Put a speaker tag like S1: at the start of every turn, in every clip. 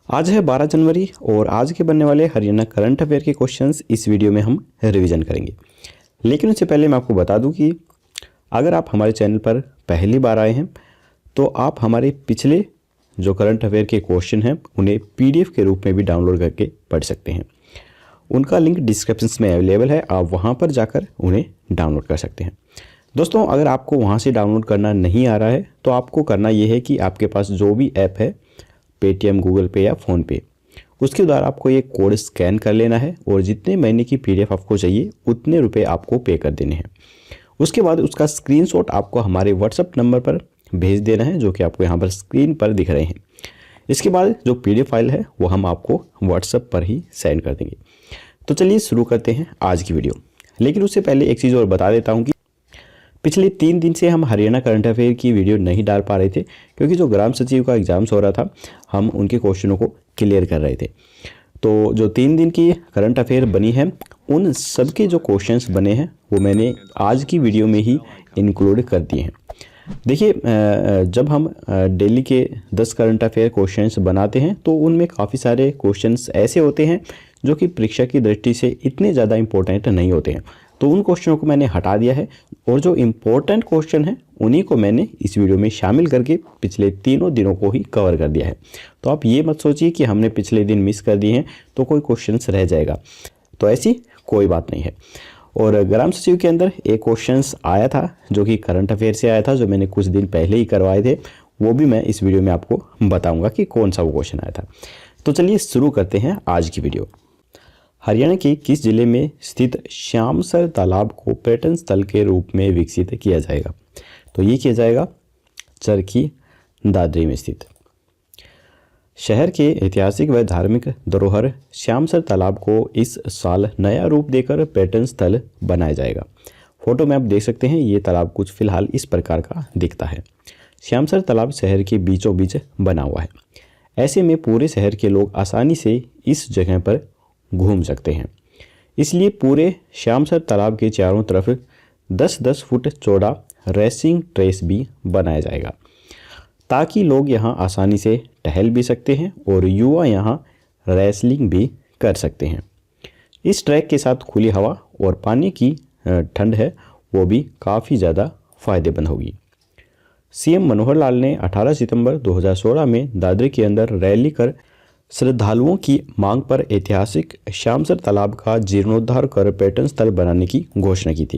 S1: आज है 12 जनवरी और आज के बनने वाले हरियाणा करंट अफेयर के क्वेश्चंस इस वीडियो में हम रिवीजन करेंगे। लेकिन उससे पहले मैं आपको बता दूं कि अगर आप हमारे चैनल पर पहली बार आए हैं तो आप हमारे पिछले जो करंट अफेयर के क्वेश्चन हैं उन्हें PDF के रूप में भी डाउनलोड करके पढ़ सकते हैं। उनका लिंक डिस्क्रिप्शन में अवेलेबल है, आप वहाँ पर जाकर उन्हें डाउनलोड कर सकते हैं। दोस्तों, अगर आपको वहाँ से डाउनलोड करना नहीं आ रहा है तो आपको करना ये है कि आपके पास जो भी ऐप है, पेटीएम, गूगल पे या फ़ोनपे, उसके द्वारा आपको ये कोड स्कैन कर लेना है और जितने महीने की PDF आपको चाहिए उतने रुपए आपको पे कर देने हैं। उसके बाद उसका स्क्रीनशॉट आपको हमारे WhatsApp नंबर पर भेज देना है, जो कि आपको यहाँ पर स्क्रीन पर दिख रहे हैं। इसके बाद जो PDF फाइल है वो हम आपको WhatsApp पर ही सेंड कर देंगे। तो चलिए शुरू करते हैं आज की वीडियो। लेकिन उससे पहले एक चीज़ और बता देता हूँ कि पिछले 3 दिन से हम हरियाणा करंट अफेयर की वीडियो नहीं डाल पा रहे थे, क्योंकि जो ग्राम सचिव का एग्जाम्स हो रहा था हम उनके क्वेश्चनों को क्लियर कर रहे थे। तो जो 3 दिन की करंट अफेयर बनी है उन सब के जो क्वेश्चंस बने हैं वो मैंने आज की वीडियो में ही इंक्लूड कर दिए हैं। देखिए, जब हम डेली के 10 करंट अफेयर क्वेश्चंस बनाते हैं तो उनमें काफ़ी सारे क्वेश्चंस ऐसे होते हैं जो कि परीक्षा की दृष्टि से इतने ज़्यादा इंपॉर्टेंट नहीं होते हैं, तो उन क्वेश्चनों को मैंने हटा दिया है और जो इम्पोर्टेंट क्वेश्चन हैं उन्हीं को मैंने इस वीडियो में शामिल करके पिछले 3 दिनों को ही कवर कर दिया है। तो आप ये मत सोचिए कि हमने पिछले दिन मिस कर दिए हैं तो कोई क्वेश्चंस रह जाएगा, तो ऐसी कोई बात नहीं है। और ग्राम सचिव के अंदर एक क्वेश्चंस आया था जो कि करंट अफेयर से आया था, जो मैंने कुछ दिन पहले ही करवाए थे, वो भी मैं इस वीडियो में आपको बताऊँगा कि कौन सा वो क्वेश्चन आया था। तो चलिए शुरू करते हैं आज की वीडियो। हरियाणा के किस जिले में स्थित श्यामसर तालाब को पर्यटन स्थल के रूप में विकसित किया जाएगा? तो ये किया जाएगा चरखी दादरी में स्थित। शहर के ऐतिहासिक व धार्मिक धरोहर श्यामसर तालाब को इस साल नया रूप देकर पर्यटन स्थल बनाया जाएगा। फोटो में आप देख सकते हैं ये तालाब कुछ फिलहाल इस प्रकार का दिखता है। श्यामसर तालाब शहर के बीचों बीच बना हुआ है। ऐसे में पूरे शहर के लोग आसानी से इस जगह पर घूम सकते हैं। इसलिए पूरे श्यामसर तालाब के चारों तरफ 10-10 फुट चौड़ा रेसिंग ट्रेस भी बनाया जाएगा, ताकि लोग यहां आसानी से टहल भी सकते हैं और युवा यहां रेसलिंग भी कर सकते हैं। इस ट्रैक के साथ खुली हवा और पानी की ठंड है वो भी काफ़ी ज़्यादा फायदेमंद होगी। CM मनोहर लाल ने 18 सितंबर 2016 में दादरी के अंदर रैली कर श्रद्धालुओं की मांग पर ऐतिहासिक श्यामसर तालाब का जीर्णोद्धार कर पर्यटन स्थल बनाने की घोषणा की थी।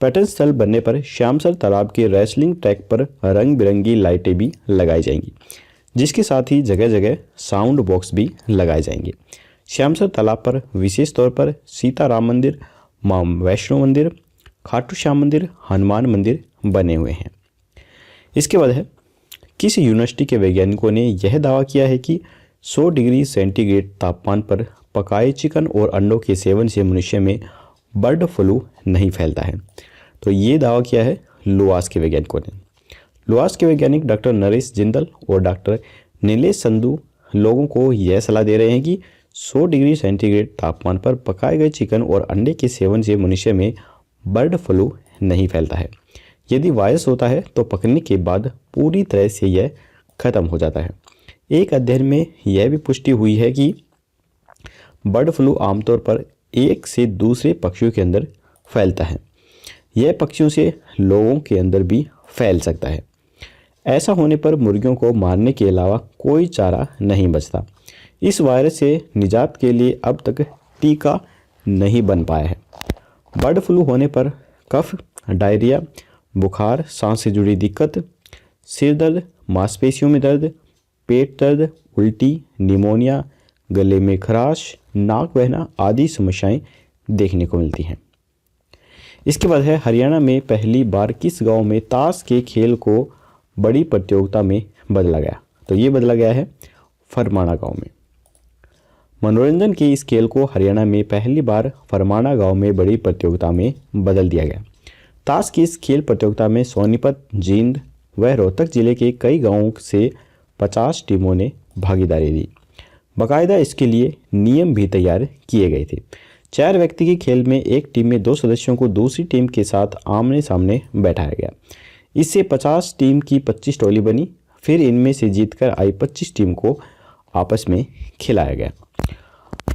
S1: पर्यटन स्थल बनने पर श्यामसर तालाब के रेसलिंग ट्रैक पर रंग बिरंगी लाइटें भी लगाई जाएंगी, जिसके साथ ही जगह जगह साउंड बॉक्स भी लगाए जाएंगे। श्यामसर तालाब पर विशेष तौर पर सीताराम मंदिर, मां वैष्णो मंदिर, खाटू श्याम मंदिर, हनुमान मंदिर बने हुए हैं। इसके बाद है, किस यूनिवर्सिटी के वैज्ञानिकों ने यह दावा किया है कि 100 डिग्री सेंटीग्रेड तापमान पर पकाए चिकन और अंडों के सेवन से मनुष्य में बर्ड फ्लू नहीं फैलता है? तो ये दावा किया है लुआस के वैज्ञानिकों ने। लुआस के वैज्ञानिक डॉक्टर नरेश जिंदल और डॉक्टर नीलेश संधू लोगों को यह सलाह दे रहे हैं कि 100 डिग्री सेंटीग्रेड तापमान पर पकाए गए चिकन और अंडे के सेवन से मनुष्य में बर्ड फ्लू नहीं फैलता है। यदि वायरस होता है तो पकने के बाद पूरी तरह से यह खत्म हो जाता है। एक अध्ययन में यह भी पुष्टि हुई है कि बर्ड फ्लू आमतौर पर एक से दूसरे पक्षियों के अंदर फैलता है। यह पक्षियों से लोगों के अंदर भी फैल सकता है। ऐसा होने पर मुर्गियों को मारने के अलावा कोई चारा नहीं बचता। इस वायरस से निजात के लिए अब तक टीका नहीं बन पाया है। बर्ड फ्लू होने पर कफ, डायरिया, बुखार, सांस से जुड़ी दिक्कत, सिर दर्द, मांसपेशियों में दर्द, पेट दर्द, उल्टी, निमोनिया, गले में खराश, नाक बहना आदि समस्याएं देखने को मिलती हैं। इसके बाद है, हरियाणा में पहली बार किस गांव में ताश के खेल को बड़ी प्रतियोगिता में बदला गया? तो ये बदला गया है फरमाना गांव में। मनोरंजन के इस खेल को हरियाणा में पहली बार फरमाना गांव में बड़ी प्रतियोगिता में बदल दिया गया। ताश की इस खेल प्रतियोगिता में सोनीपत, जींद व रोहतक जिले के कई गांवों से 50 टीमों ने भागीदारी दी। बाकायदा इसके लिए नियम भी तैयार किए गए थे। 4 व्यक्ति के खेल में एक टीम में 2 सदस्यों को दूसरी टीम के साथ आमने सामने बैठाया गया। इससे 50 टीम की 25 टोली बनी। फिर इनमें से जीतकर आई 25 टीम को आपस में खिलाया गया।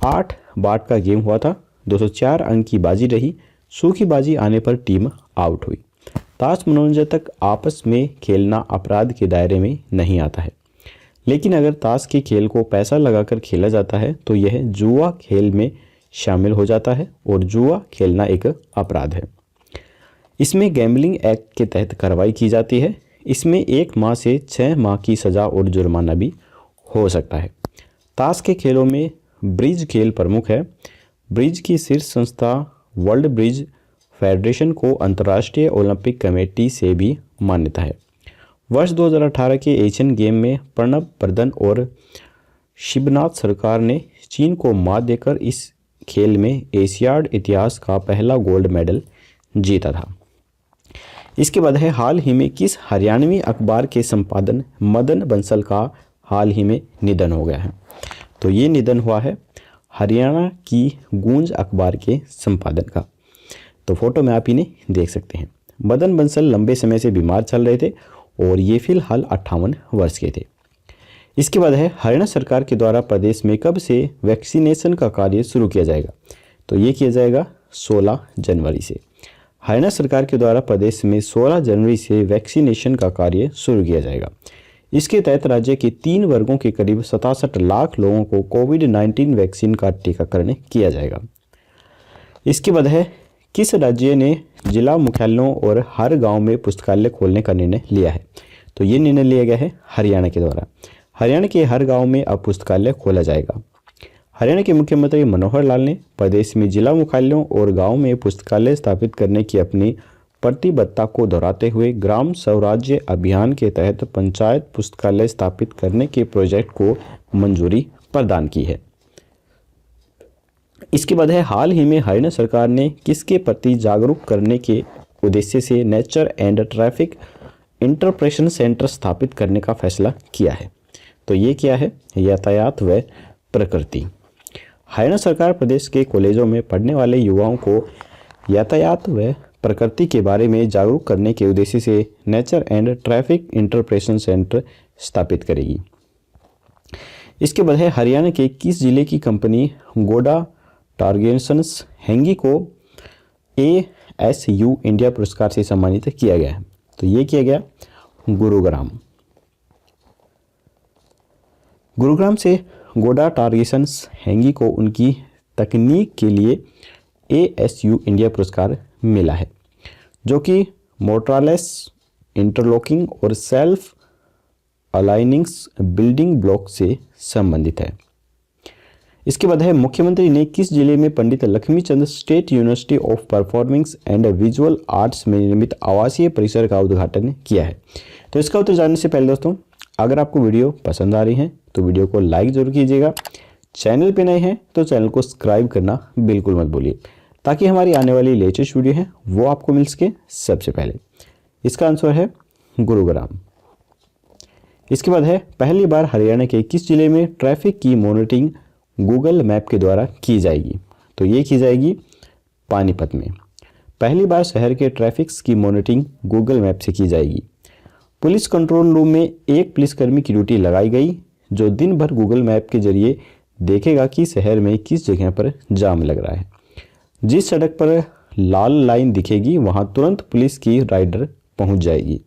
S1: 8 बाट का गेम हुआ था, 204 अंक की बाजी रही। सूखी बाजी आने पर टीम आउट हुई। ताश मनोरंजन तक आपस में खेलना अपराध के दायरे में नहीं आता है, लेकिन अगर ताश के खेल को पैसा लगाकर खेला जाता है तो यह जुआ खेल में शामिल हो जाता है और जुआ खेलना एक अपराध है। इसमें गैम्बलिंग एक्ट के तहत कार्रवाई की जाती है। इसमें 1 माह से 6 माह की सज़ा और जुर्माना भी हो सकता है। ताश के खेलों में ब्रिज खेल प्रमुख है। ब्रिज की शीर्ष संस्था वर्ल्ड ब्रिज फेडरेशन को अंतर्राष्ट्रीय ओलंपिक कमेटी से भी मान्यता है। वर्ष 2018 के एशियन गेम में प्रणब बर्धन और शिवनाथ सरकार ने चीन को मात देकर इस खेल में एशियाड इतिहास का पहला गोल्ड मेडल जीता था। इसके बाद है हाल ही में किस हरियाणवी अखबार के संपादन मदन बंसल का हाल ही में निधन हो गया है। तो ये निधन हुआ है हरियाणा की गूंज अखबार के संपादन का। तो फोटो में आप इन्हें देख सकते हैं। मदन बंसल लंबे समय से बीमार चल रहे थे और ये फिलहाल 58 वर्ष के थे। इसके बाद है हरियाणा सरकार के द्वारा प्रदेश में कब से वैक्सीनेशन का कार्य शुरू किया जाएगा। तो ये किया जाएगा 16 जनवरी से। हरियाणा सरकार के द्वारा प्रदेश में 16 जनवरी से वैक्सीनेशन का कार्य शुरू किया जाएगा। इसके तहत राज्य के 3 वर्गों के करीब 67 लाख लोगों को कोविड-19 वैक्सीन का टीकाकरण किया जाएगा। इसके बाद है किस राज्य ने जिला मुख्यालयों और हर गांव में पुस्तकालय खोलने का निर्णय लिया है। तो ये निर्णय लिया गया है हरियाणा के द्वारा। हरियाणा के हर गांव में अब पुस्तकालय खोला जाएगा। हरियाणा के मुख्यमंत्री मनोहर लाल ने प्रदेश में जिला मुख्यालयों और गांव में पुस्तकालय स्थापित करने की अपनी प्रतिबद्धता को दोहराते हुए ग्राम स्वराज्य अभियान के तहत पंचायत पुस्तकालय स्थापित करने के प्रोजेक्ट को मंजूरी प्रदान की है। इसके बाद है हाल ही में हरियाणा सरकार ने किसके प्रति जागरूक करने के उद्देश्य से nature and traffic interpretation centre स्थापित करने का फैसला किया है। तो ये क्या है, यातायात व प्रकृति। हरियाणा सरकार प्रदेश के कॉलेजों में पढ़ने वाले युवाओं को यातायात व प्रकृति के बारे में जागरूक करने के उद्देश्य से nature and traffic interpretation centre स्थापित करेगी। इसके बाद है हरियाणा के किस जिले की कंपनी गोडा टारगेशंस हैंगी को ASU इंडिया पुरस्कार से सम्मानित किया गया है। तो ये किया गया गुरुग्राम से गोडा टारगेशंस हैंगी को उनकी तकनीक के लिए ASU इंडिया पुरस्कार मिला है, जो कि मोटरलेस इंटरलॉकिंग और सेल्फ अलाइनिंग्स बिल्डिंग ब्लॉक से संबंधित है। इसके बाद है मुख्यमंत्री ने किस जिले में Pandit Lakshmichand state university of performings and visual arts में निर्मित आवासीय परिसर का उद्घाटन किया है। तो इसका उत्तर जानने से पहले दोस्तों, अगर आपको वीडियो पसंद आ रही है तो वीडियो को लाइक जरूर कीजिएगा। चैनल पे नए हैं तो चैनल को सब्सक्राइब करना बिल्कुल मत भूलिए, ताकि हमारी आने वाली लेटेस्ट वीडियो है वो आपको मिल सके सबसे पहले। इसका आंसर है गुरुग्राम। इसके बाद है पहली बार हरियाणा के किस जिले में ट्रैफिक की मॉनिटरिंग गूगल मैप के द्वारा की जाएगी। तो ये की जाएगी पानीपत में। पहली बार शहर के ट्रैफिक की मॉनिटरिंग गूगल मैप से की जाएगी। पुलिस कंट्रोल रूम में एक पुलिसकर्मी की ड्यूटी लगाई गई, जो दिन भर गूगल मैप के जरिए देखेगा कि शहर में किस जगह पर जाम लग रहा है। जिस सड़क पर लाल लाइन दिखेगी वहां तुरंत पुलिस की राइडर पहुंच जाएगी।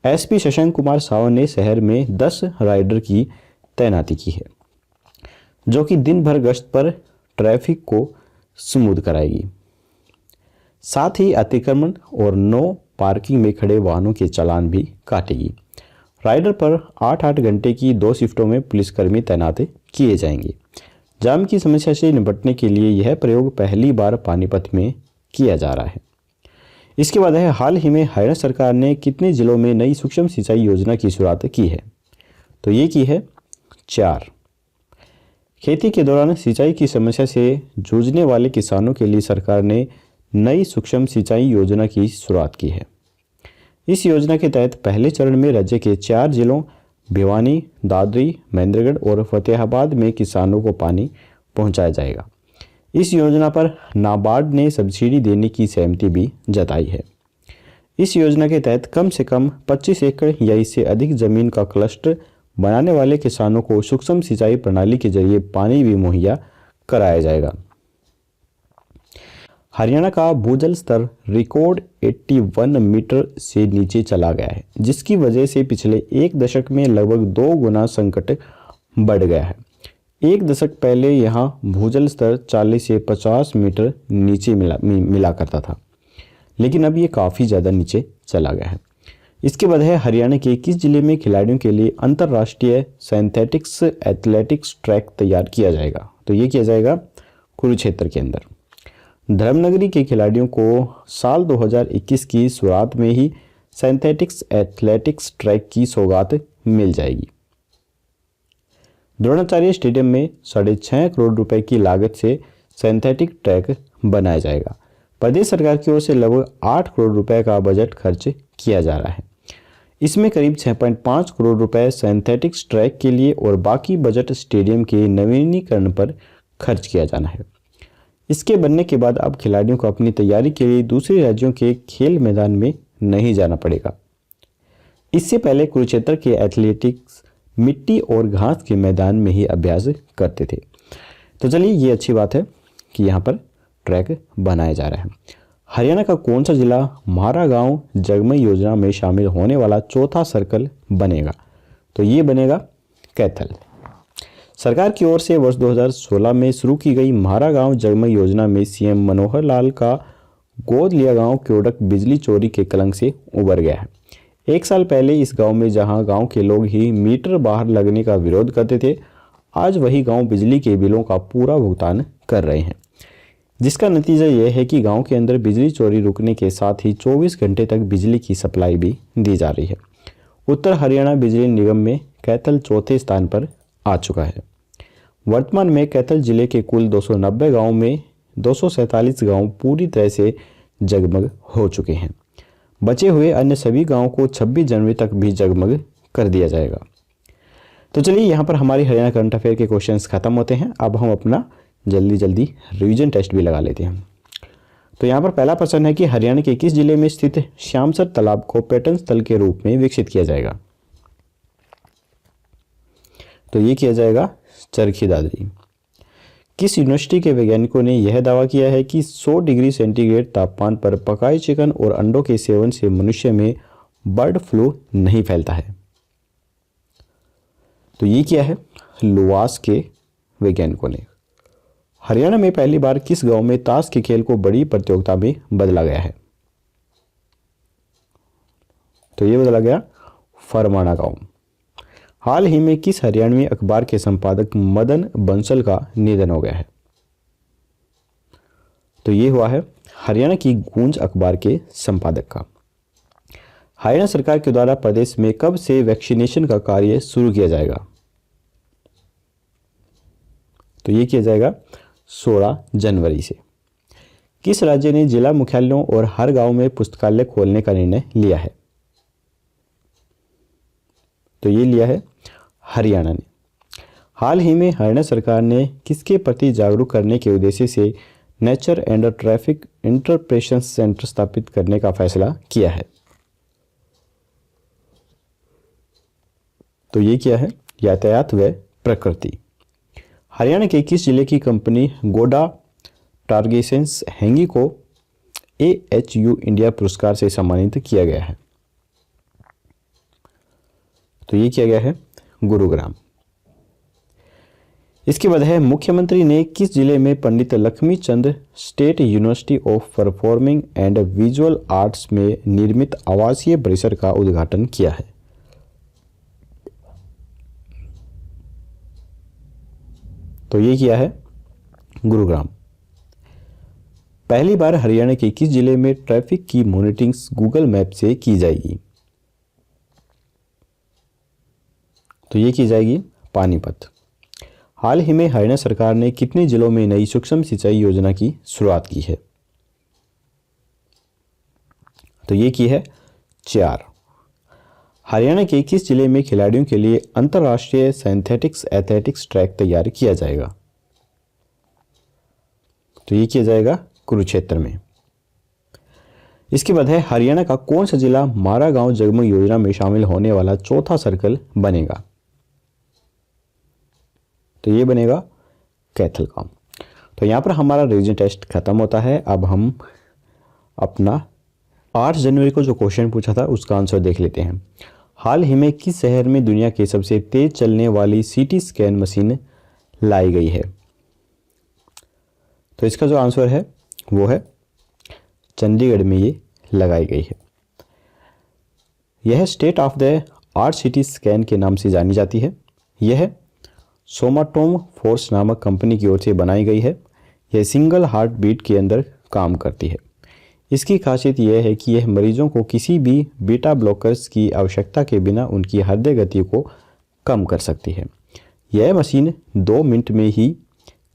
S1: SP शशांक कुमार सावन ने शहर में 10 राइडर की तैनाती की है, जो कि दिन भर गश्त पर ट्रैफिक को स्मूथ कराएगी। साथ ही अतिक्रमण और नो पार्किंग में खड़े वाहनों के चालान भी काटेगी। राइडर पर 8-8 घंटे की 2 शिफ्टों में पुलिसकर्मी तैनात किए जाएंगे। जाम की समस्या से निपटने के लिए यह प्रयोग पहली बार पानीपत में किया जा रहा है। इसके बाद है हाल ही में हरियाणा सरकार ने कितने जिलों में नई सूक्ष्म सिंचाई योजना की शुरुआत की है। तो ये की है 4। खेती के दौरान सिंचाई की समस्या से जूझने वाले किसानों के लिए सरकार ने नई सूक्ष्म सिंचाई योजना की शुरुआत की है। इस योजना के तहत पहले चरण में राज्य के 4 जिलों भिवानी, दादरी, महेंद्रगढ़ और फतेहाबाद में किसानों को पानी पहुंचाया जाएगा। इस योजना पर नाबार्ड ने सब्सिडी देने की सहमति भी जताई है। इस योजना के तहत कम से कम 25 एकड़ या इससे अधिक जमीन का क्लस्टर बनाने वाले किसानों को सूक्ष्म सिंचाई प्रणाली के जरिए पानी भी मुहैया कराया जाएगा। हरियाणा का भूजल स्तर रिकॉर्ड 81 मीटर से नीचे चला गया है, जिसकी वजह से पिछले एक दशक में लगभग 2 गुना संकट बढ़ गया है। एक दशक पहले यहाँ भूजल स्तर 40 से 50 मीटर नीचे मिला करता था, लेकिन अब ये काफ़ी ज़्यादा नीचे चला गया है। इसके बाद है हरियाणा के किस जिले में खिलाड़ियों के लिए अंतर्राष्ट्रीय सिंथेटिक्स एथलेटिक्स ट्रैक तैयार किया जाएगा? तो ये किया जाएगा कुरुक्षेत्र के अंदर। धर्मनगरी के खिलाड़ियों को साल 2021 की शुरुआत में ही सिंथेटिक्स एथलेटिक्स ट्रैक की सौगात मिल जाएगी। द्रोणाचार्य स्टेडियम में 6.5 करोड़ रुपए की लागत से सिंथेटिक ट्रैक बनाया जाएगा। प्रदेश सरकार की ओर से लगभग 8 करोड़ रुपए का बजट खर्च किया जा रहा है। इसमें करीब 6.5 करोड़ रुपए सिंथेटिक्स ट्रैक के लिए और बाकी बजट स्टेडियम के नवीनीकरण पर खर्च किया जाना है। इसके बनने के बाद अब खिलाड़ियों को अपनी तैयारी के लिए दूसरे राज्यों के खेल मैदान में नहीं जाना पड़ेगा। इससे पहले कुरुक्षेत्र के एथलेटिक्स मिट्टी और घास के मैदान में ही अभ्यास करते थे। तो चलिए, ये अच्छी बात है कि यहाँ पर ट्रैक बनाया जा रहा है। हरियाणा का कौन सा जिला म्हारा गांव जगमग योजना में शामिल होने वाला चौथा सर्कल बनेगा? तो ये बनेगा कैथल। सरकार की ओर से वर्ष 2016 में शुरू की गई म्हारा गांव जगमग योजना में सीएम मनोहर लाल का गोद लिया गांव क्योड़क बिजली चोरी के कलंक से उबर गया है। एक साल पहले इस गांव में जहां गांव के लोग ही मीटर बाहर लगने का विरोध करते थे, आज वही गांव बिजली के बिलों का पूरा भुगतान कर रहे हैं, जिसका नतीजा यह है कि गांव के अंदर बिजली चोरी रुकने के साथ ही 24 घंटे तक बिजली की सप्लाई भी दी जा रही है। उत्तर हरियाणा बिजली निगम में कैथल चौथे स्थान पर आ चुका है। वर्तमान में कैथल जिले के कुल 290 गाँव में 247 गाँव पूरी तरह से जगमग हो चुके हैं। बचे हुए अन्य सभी गाँवों को 26 जनवरी तक भी जगमग कर दिया जाएगा। तो चलिए, यहाँ पर हमारी हरियाणा करंट अफेयर के क्वेश्चंस खत्म होते हैं। अब हम अपना जल्दी रिवीजन टेस्ट भी लगा लेते हैं। तो यहाँ पर पहला प्रश्न है कि हरियाणा के किस जिले में स्थित श्यामसर तालाब को पर्यटन स्थल के रूप में विकसित किया जाएगा? तो ये किया जाएगा चरखी दादरी। किस यूनिवर्सिटी के वैज्ञानिकों ने यह दावा किया है कि 100 डिग्री सेंटीग्रेड तापमान पर पकाए चिकन और अंडों के सेवन से मनुष्य में बर्ड फ्लू नहीं फैलता है? तो ये क्या है? लुवास के वैज्ञानिकों ने। हरियाणा में पहली बार किस गांव में ताश के खेल को बड़ी प्रतियोगिता में बदला गया है? तो ये बदला गया फरमाना गांव। हाल ही में किस हरियाणवी अखबार के संपादक मदन बंसल का निधन हो गया है? तो ये हुआ है हरियाणा की गूंज अखबार के संपादक का। हरियाणा सरकार के द्वारा प्रदेश में कब से वैक्सीनेशन का कार्य शुरू किया जाएगा? तो ये किया जाएगा 16 जनवरी से। किस राज्य ने जिला मुख्यालयों और हर गांव में पुस्तकालय खोलने का निर्णय लिया है? तो ये लिया है हरियाणा ने। हाल ही में हरियाणा सरकार ने किसके प्रति जागरूक करने के उद्देश्य से nature and traffic interpretation centre स्थापित करने का फैसला किया है? तो ये क्या है? यातायात व प्रकृति। हरियाणा के किस जिले की कंपनी गोडा टारगेसेंस हैंगी को AHU इंडिया पुरस्कार से सम्मानित किया गया है? तो ये किया गया है गुरुग्राम। इसके बाद है मुख्यमंत्री ने किस जिले में Pandit Lakshmi Chand state university of performing and visual arts में निर्मित आवासीय परिसर का उद्घाटन किया है? तो ये किया है गुरुग्राम। पहली बार हरियाणा के किस जिले में ट्रैफिक की मॉनिटरिंग गूगल मैप से की जाएगी? तो ये की जाएगी पानीपत। हाल ही में हरियाणा सरकार ने कितने जिलों में नई सूक्ष्म सिंचाई योजना की शुरुआत की है? तो ये की है 4। हरियाणा के किस जिले में खिलाड़ियों के लिए अंतर्राष्ट्रीय सिंथेटिक्स एथलेटिक्स ट्रैक तैयार किया जाएगा? तो ये किया जाएगा कुरुक्षेत्र में। इसके बाद है हरियाणा का कौन सा जिला म्हारा गांव जगमग योजना में शामिल होने वाला चौथा सर्कल बनेगा? तो ये बनेगा कैथलगांव। तो यहाँ पर हमारा रिवीजन टेस्ट खत्म होता है। अब हम अपना 8 जनवरी को जो क्वेश्चन पूछा था उसका आंसर देख लेते हैं। हाल ही में किस शहर में दुनिया की सबसे तेज चलने वाली सीटी स्कैन मशीन लाई गई है? तो इसका जो आंसर है वो है चंडीगढ़ में ये लगाई गई है। यह state of the art CT scan के नाम से जानी जाती है। यह सोमाटोम फोर्स नामक कंपनी की ओर से बनाई गई है। यह सिंगल हार्ट बीट के अंदर काम करती है। इसकी खासियत यह है कि यह मरीजों को किसी भी बीटा ब्लॉकर्स की आवश्यकता के बिना उनकी हृदय गति को कम कर सकती है। यह मशीन 2 मिनट में ही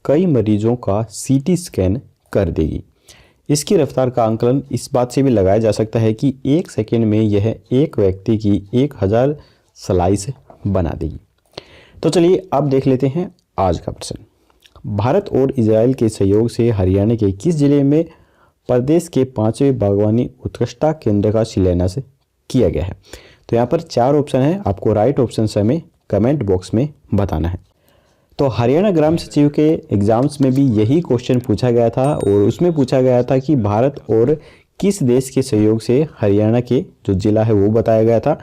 S1: कई मरीजों का सीटी स्कैन कर देगी। इसकी रफ्तार का आंकलन इस बात से भी लगाया जा सकता है कि 1 सेकेंड में यह एक व्यक्ति की 1000 स्लाइस बना देगी। तो चलिए अब देख लेते हैं आज का प्रश्न। भारत और इजराइल के सहयोग से हरियाणा के किस जिले में प्रदेश के 5वें बागवानी उत्कृष्टता केंद्र का शिलान्यास किया गया है? तो यहाँ पर 4 ऑप्शन है, आपको राइट ऑप्शन से हमें कमेंट बॉक्स में बताना है। तो हरियाणा ग्राम सचिव के एग्जाम्स में भी यही क्वेश्चन पूछा गया था और उसमें पूछा गया था कि भारत और किस देश के सहयोग से हरियाणा के जो जिला है वो बताया गया था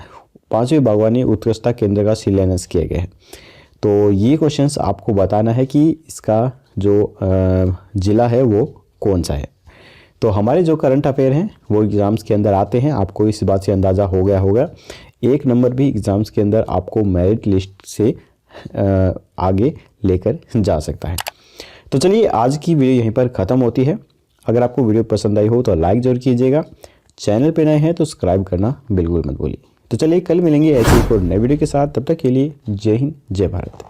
S1: 5वें बागवानी उत्कृष्टता केंद्र का शिलान्यास किया गया है। तो ये क्वेश्चंस आपको बताना है कि इसका जो जिला है वो कौन सा है। तो हमारे जो करंट अफेयर हैं वो एग्ज़ाम्स के अंदर आते हैं, आपको इस बात से अंदाज़ा हो गया होगा। 1 नंबर भी एग्ज़ाम्स के अंदर आपको मेरिट लिस्ट से आगे लेकर जा सकता है। तो चलिए आज की वीडियो यहीं पर ख़त्म होती है। अगर आपको वीडियो पसंद आई हो तो लाइक ज़रूर कीजिएगा। चैनल पे नए हैं तो सब्सक्राइब करना बिल्कुल मत भूलिए। तो चलिए कल मिलेंगे ऐसे एक और नए वीडियो के साथ। तब तक के लिए जय हिंद, जय भारत।